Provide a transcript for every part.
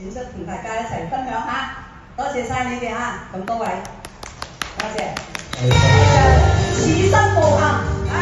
演出同大家一齊分享下。多謝晒你哋嚇，咁多位，多謝。此生無憾啊！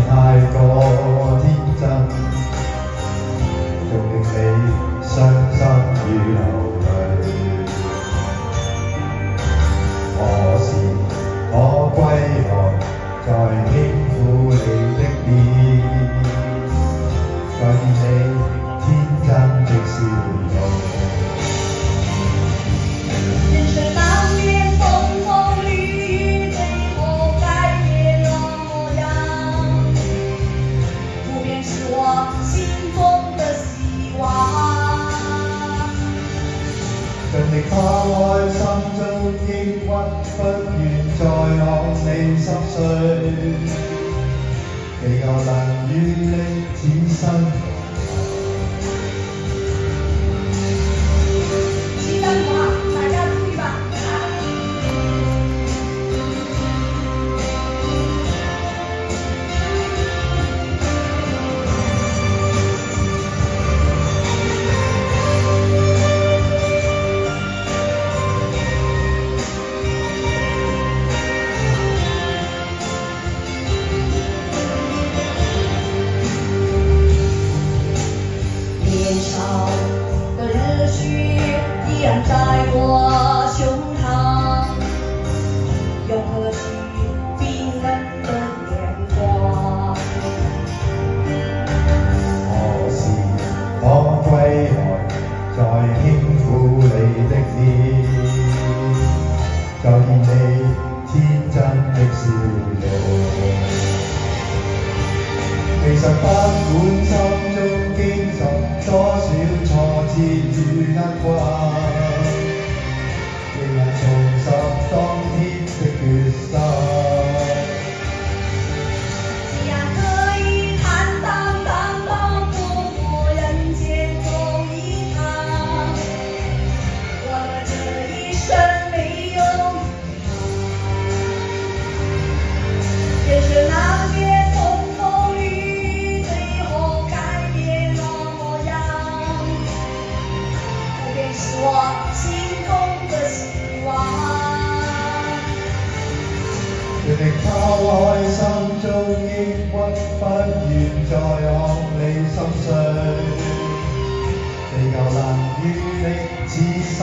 太過天真，仲令你傷心與流淚。何時可歸來，再輕撫你的臉，再見你天真的笑容。盡力拋開心中抑鬱，不願再看你心碎，祈求能與你此生。此生無憾，大家注意吧。在我胸膛，又何须冰冷的眼光？何時可歸來，再輕撫你的臉，再見你天真的笑容。其實不管心中經受多少挫折與厄運，仍能重拾當天的決心。既然可以坦蕩蕩地度過人間走一趟，我的這一生沒有遺憾，也是那些風風雨雨最後改變了模樣，不變是我心中的希望。盡力拋開心中抑鬱，不願再看你心碎，祈求能與你此生。